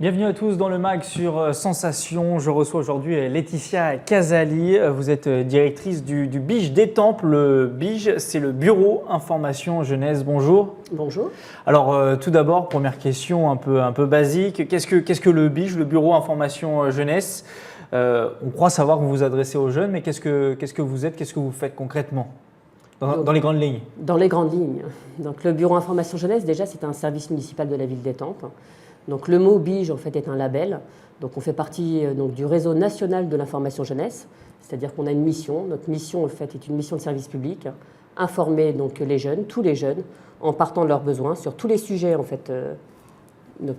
Bienvenue à tous dans le MAG sur Sensation. Je reçois aujourd'hui Laetitia Casali. Vous êtes directrice du BIJ d'Étampes. Le BIJ, c'est le Bureau Information Jeunesse. Bonjour. Bonjour. Alors tout d'abord, première question un peu basique. Qu'est-ce que le BIJ, le Bureau Information Jeunesse? On croit savoir que vous vous adressez aux jeunes, mais qu'est-ce que vous êtes, qu'est-ce que vous faites concrètement dans les grandes lignes? Dans les grandes lignes. Donc, le Bureau Information Jeunesse, déjà, c'est un service municipal de la ville d'Étampes. Donc, le mot BIJ, en fait, est un label. Donc, on fait partie du réseau national de l'information jeunesse, c'est-à-dire qu'on a une mission. Notre mission, en fait, est une mission de service public, informer donc les jeunes, tous les jeunes, en partant de leurs besoins sur tous les sujets, en fait,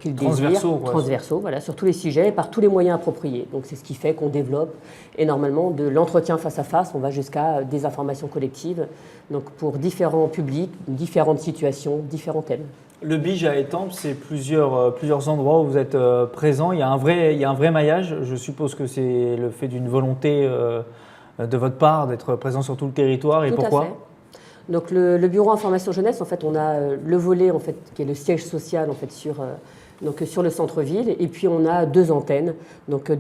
qu'ils désirent, transversaux, voilà, sur tous les sujets, par tous les moyens appropriés. Donc, c'est ce qui fait qu'on développe énormément de l'entretien face à face. On va jusqu'à des informations collectives, donc pour différents publics, différentes situations, différents thèmes. Le BIJ à Étampes, c'est plusieurs endroits où vous êtes présent. Il y a un vrai maillage. Je suppose que c'est le fait d'une volonté de votre part d'être présent sur tout le territoire. Et tout pourquoi? à fait. Donc le Bureau Information Jeunesse, en fait, on a le volet en fait, qui est le siège social en fait, sur le centre-ville. Et puis on a deux antennes donc,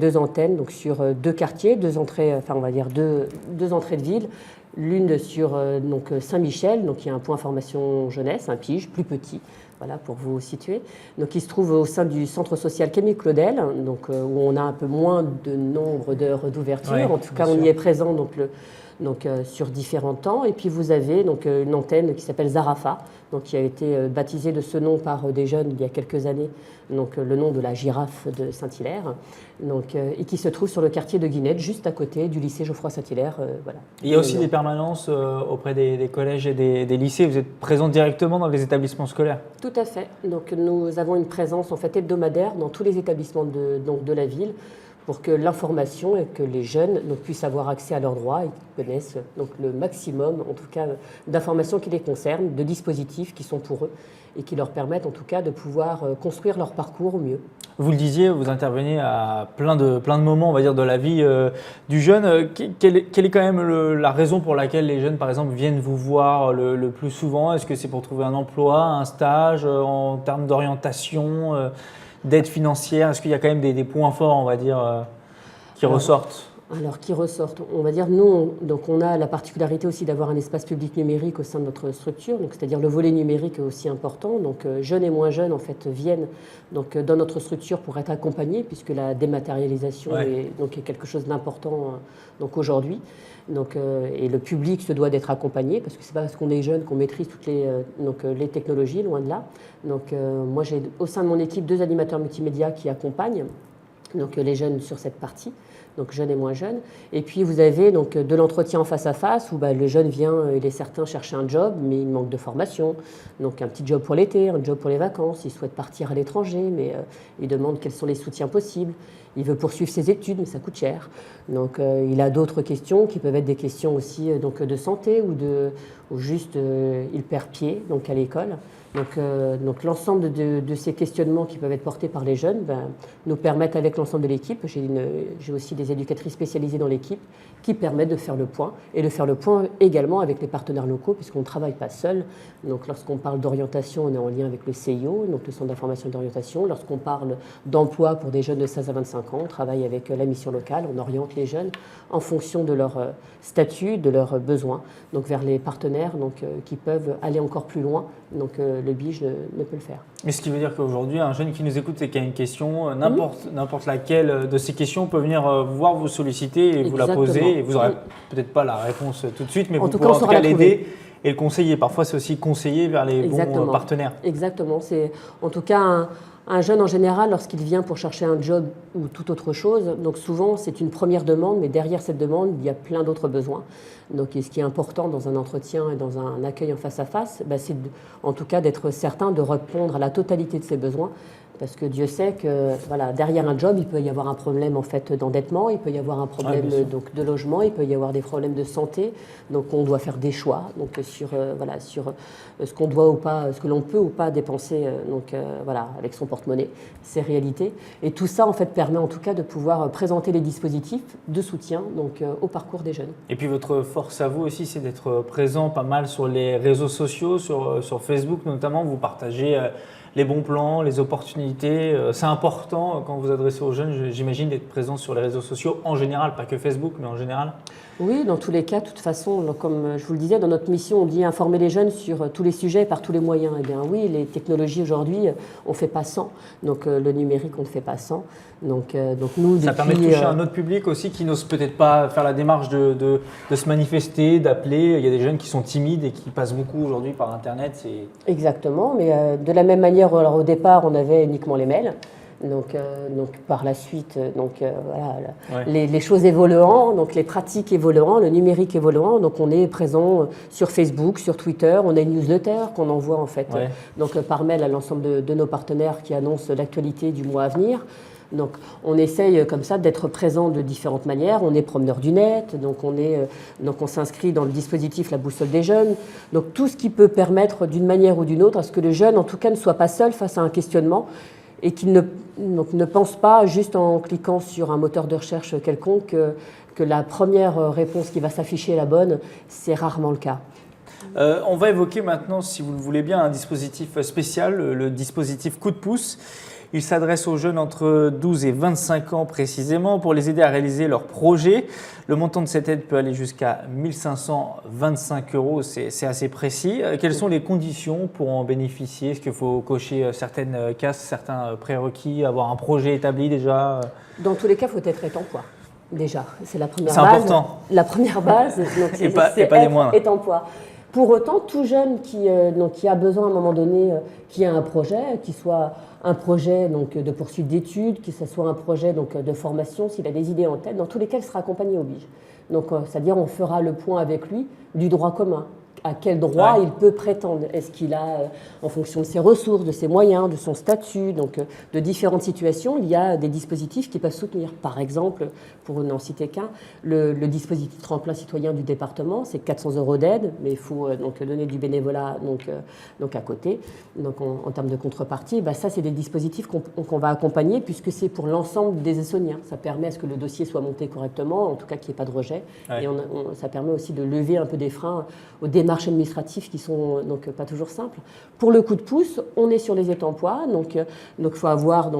sur deux quartiers, deux entrées, enfin on va dire deux entrées de ville. L'une sur Saint-Michel, donc il y a un point information jeunesse, un PIJ, plus petit, voilà, pour vous situer. Donc il se trouve au sein du centre social Camille Claudel, donc, où on a un peu moins de nombre d'heures d'ouverture. Ouais, en tout cas, on y est présent sur différents temps. Et puis vous avez donc, une antenne qui s'appelle Zarafa, donc, qui a été baptisée de ce nom par des jeunes il y a quelques années, donc le nom de la girafe de Saint-Hilaire, et qui se trouve sur le quartier de Guinette, juste à côté du lycée Geoffroy-Saint-Hilaire. Voilà. Il y a aussi des permanences auprès des collèges et des lycées. Vous êtes présent directement dans les établissements scolaires? Tout à fait. Donc, nous avons une présence en fait, hebdomadaire dans tous les établissements de la ville, pour que l'information et que les jeunes puissent avoir accès à leurs droits et connaissent donc, le maximum, en tout cas, d'informations qui les concernent, de dispositifs qui sont pour eux et qui leur permettent, en tout cas, de pouvoir construire leur parcours au mieux. Vous le disiez, vous intervenez à plein de moments, on va dire, de la vie du jeune. Quelle est quand même la raison pour laquelle les jeunes, par exemple, viennent vous voir le plus souvent? Est-ce que c'est pour trouver un emploi, un stage, en termes d'orientation, d'aide financière? Est-ce qu'il y a quand même des points forts, on va dire, qui ressortent? Alors, qui ressortent, on va dire, nous, on a la particularité aussi d'avoir un espace public numérique au sein de notre structure, c'est-à-dire le volet numérique est aussi important. Donc, jeunes et moins jeunes, en fait, viennent dans notre structure pour être accompagnés, puisque la dématérialisation est quelque chose d'important aujourd'hui. Et le public se doit d'être accompagné, parce que ce n'est pas parce qu'on est jeune qu'on maîtrise toutes les technologies, loin de là. Moi, j'ai au sein de mon équipe 2 animateurs multimédia qui accompagnent les jeunes sur cette partie. Donc jeunes et moins jeunes. Et puis vous avez donc de l'entretien en face à face où le jeune vient, il est certain chercher un job, mais il manque de formation. Donc un petit job pour l'été, un job pour les vacances. Il souhaite partir à l'étranger, mais il demande quels sont les soutiens possibles. Il veut poursuivre ses études, mais ça coûte cher. Donc il a d'autres questions qui peuvent être des questions aussi de santé ou juste il perd pied à l'école. Donc l'ensemble de ces questionnements qui peuvent être portés par les jeunes nous permettent avec l'ensemble de l'équipe, j'ai aussi des éducatrices spécialisées dans l'équipe qui permettent de faire le point et de faire le point également avec les partenaires locaux puisqu'on ne travaille pas seul. Donc lorsqu'on parle d'orientation, on est en lien avec le CIO, donc le Centre d'information et d'orientation. Lorsqu'on parle d'emploi pour des jeunes de 16 à 25 ans, on travaille avec la mission locale, on oriente les jeunes en fonction de leur statut, de leurs besoins, donc vers les partenaires qui peuvent aller encore plus loin. Le BIJ ne peut le faire. Mais ce qui veut dire qu'aujourd'hui, un jeune qui nous écoute et qui a une question, n'importe laquelle de ces questions peut venir vous voir, vous solliciter et vous la poser. Et vous n'aurez peut-être pas la réponse tout de suite, mais vous pourrez en tout cas l'aider et le conseiller. Parfois, c'est aussi conseiller vers les bons partenaires. Exactement. C'est en tout cas un jeune en général, lorsqu'il vient pour chercher un job ou toute autre chose, donc souvent c'est une première demande, mais derrière cette demande, il y a plein d'autres besoins. Donc ce qui est important dans un entretien et dans un accueil en face à face, c'est en tout cas d'être certain de répondre à la totalité de ses besoins. Parce que Dieu sait que derrière un job, il peut y avoir un problème en fait, d'endettement, il peut y avoir un problème de logement, il peut y avoir des problèmes de santé. Donc on doit faire des choix sur ce qu'on doit ou pas, ce que l'on peut ou pas dépenser avec son porte-monnaie, ses réalités. Et tout ça en fait, permet en tout cas de pouvoir présenter les dispositifs de soutien au parcours des jeunes. Et puis votre force à vous aussi, c'est d'être présent pas mal sur les réseaux sociaux, sur Facebook notamment. Vous partagez les bons plans, les opportunités. C'est important quand vous vous adressez aux jeunes, j'imagine, d'être présent sur les réseaux sociaux en général, pas que Facebook, mais en général. Oui, dans tous les cas, de toute façon, comme je vous le disais, dans notre mission, on dit informer les jeunes sur tous les sujets par tous les moyens. Eh bien oui, les technologies aujourd'hui, on ne fait pas sans. Donc le numérique, on ne fait pas sans. Donc nous, ça permet de toucher un autre public aussi qui n'ose peut-être pas faire la démarche de se manifester, d'appeler. Il y a des jeunes qui sont timides et qui passent beaucoup aujourd'hui par Internet. Exactement, mais de la même manière, alors, au départ, on avait uniquement les mails. Donc par la suite, voilà, les choses évoluant, donc les pratiques évoluant, le numérique évoluant, donc on est présent sur Facebook, sur Twitter, on a une newsletter qu'on envoie en fait donc par mail à l'ensemble de nos partenaires qui annoncent l'actualité du mois à venir. Donc on essaye comme ça d'être présent de différentes manières. On est promeneur du net, donc on s'inscrit dans le dispositif La Boussole des jeunes. Donc tout ce qui peut permettre d'une manière ou d'une autre à ce que le jeune en tout cas ne soit pas seul face à un questionnement et qu'il ne pense pas juste en cliquant sur un moteur de recherche quelconque que la première réponse qui va s'afficher est la bonne. C'est rarement le cas. On va évoquer maintenant, si vous le voulez bien, un dispositif spécial, le dispositif Coup de pouce. Il s'adresse aux jeunes entre 12 et 25 ans précisément pour les aider à réaliser leurs projets. Le montant de cette aide peut aller jusqu'à 1 525 €, c'est assez précis. Quelles sont les conditions pour en bénéficier? Est-ce qu'il faut cocher certaines cases, certains prérequis, avoir un projet établi déjà? Dans tous les cas, il faut être étempoir. Déjà, c'est la première base. C'est important. La première base, donc et pas des moindres. Étempoir. Pour autant, tout jeune qui a besoin à un moment donné, qui a un projet, qui soit un projet donc, de poursuite d'études, que ce soit un projet donc, de formation, s'il a des idées en tête, dans tous les cas, il sera accompagné au BIJ. Donc, c'est-à-dire on fera le point avec lui du droit commun. À quel droit il peut prétendre? Est-ce qu'il a, en fonction de ses ressources, de ses moyens, de son statut, donc de différentes situations, il y a des dispositifs qui peuvent soutenir. Par exemple, pour n'en citer qu'un, le dispositif tremplin citoyen du département, c'est 400 € d'aide, mais il faut donc donner du bénévolat donc à côté. Donc en termes de contrepartie, ça c'est des dispositifs qu'on va accompagner puisque c'est pour l'ensemble des Essonniens. Ça permet à ce que le dossier soit monté correctement, en tout cas qu'il n'y ait pas de rejet. Et ça permet aussi de lever un peu des freins aux démarches administratifs qui sont donc pas toujours simples. Pour le coup de pouce, on est sur les étempois, donc faut avoir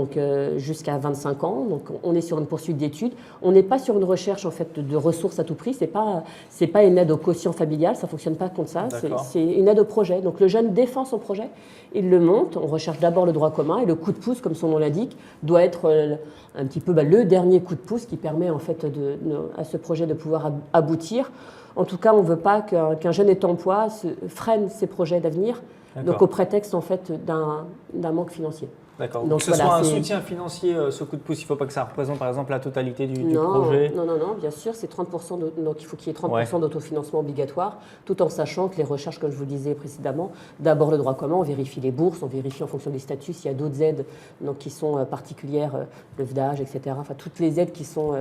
jusqu'à 25 ans. Donc on est sur une poursuite d'études. On n'est pas sur une recherche en fait de ressources à tout prix. C'est pas une aide au quotient familial. Ça fonctionne pas comme ça. C'est une aide au projet. Donc le jeune défend son projet, il le monte. On recherche d'abord le droit commun et le coup de pouce, comme son nom l'indique, doit être un petit peu le dernier coup de pouce qui permet en fait à ce projet de pouvoir aboutir. En tout cas, on ne veut pas qu'un jeune étempois freine ses projets d'avenir, donc au prétexte en fait d'un manque financier. D'accord. Donc, que ce soit un soutien financier, ce coup de pouce, il ne faut pas que ça représente par exemple la totalité du projet. Non, bien sûr, c'est 30%, donc il faut qu'il y ait 30% d'autofinancement obligatoire, tout en sachant que les recherches, comme je vous le disais précédemment, d'abord le droit commun, on vérifie les bourses, on vérifie en fonction des statuts s'il y a d'autres aides qui sont particulières, le VDAGE, etc. Enfin, toutes les aides qui sont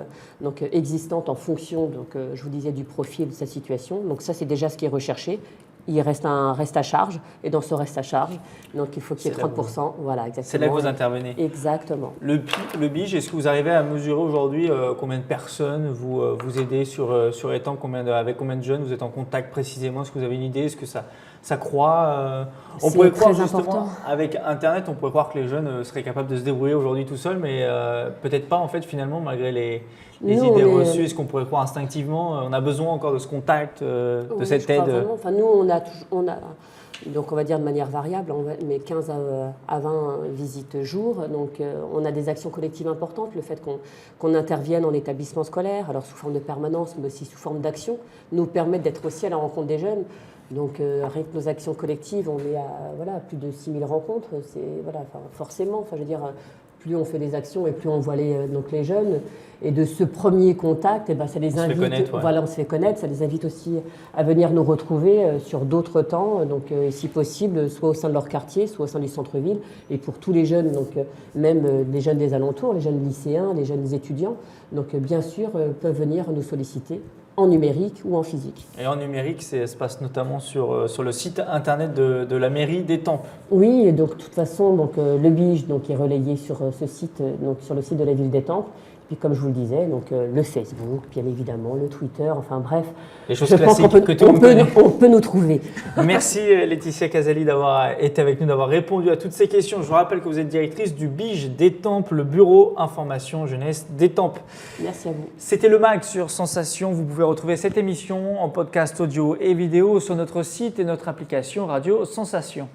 existantes en fonction, je vous disais, du profil de sa situation. Donc ça, c'est déjà ce qui est recherché. Il reste un reste à charge, et dans ce reste à charge, donc il faut qu'il y ait 30%. Voilà, exactement. C'est là que vous intervenez. Exactement. Le BIJ, est-ce que vous arrivez à mesurer aujourd'hui combien de personnes vous aidez sur Étampes, avec combien de jeunes vous êtes en contact précisément? Est-ce que vous avez une idée? Est-ce que ça croît On pourrait croire justement, avec Internet, on pourrait croire que les jeunes seraient capables de se débrouiller aujourd'hui tout seuls, mais peut-être pas en fait finalement, malgré les idées reçues. Est-ce qu'on pourrait croire instinctivement on a besoin encore de ce contact, de cette aide? Enfin, nous, on a donc on va dire de manière variable, mais 15 à 20 visites jour. Donc on a des actions collectives importantes, le fait qu'on intervienne en établissement scolaire, alors sous forme de permanence, mais aussi sous forme d'action, nous permet d'être aussi à la rencontre des jeunes. Donc avec nos actions collectives, on est à plus de 6000 rencontres. Forcément, je veux dire, plus on fait des actions et plus on voit les jeunes. Et de ce premier contact, ça les invite, on se fait connaître, ça les invite aussi à venir nous retrouver sur d'autres temps, donc si possible, soit au sein de leur quartier, soit au sein du centre-ville. Et pour tous les jeunes, donc même les jeunes des alentours, les jeunes lycéens, les jeunes étudiants, donc bien sûr, peuvent venir nous solliciter en numérique ou en physique. Et en numérique, ça se passe notamment sur le site internet de la mairie d'Étampes. Oui, et donc de toute façon, le BIJ est relayé sur ce site, sur le site de la ville d'Étampes. Puis comme je vous le disais, donc le Facebook, bien évidemment, le Twitter, enfin bref. Les choses je pense classiques que tout le monde connaît. on peut nous trouver. Merci Laetitia Casali d'avoir été avec nous, d'avoir répondu à toutes ces questions. Je vous rappelle que vous êtes directrice du BIJ d'Étampes, le bureau information jeunesse d'Étampes. Merci à vous. C'était le MAG sur Sensation. Vous pouvez retrouver cette émission en podcast audio et vidéo sur notre site et notre application Radio Sensation.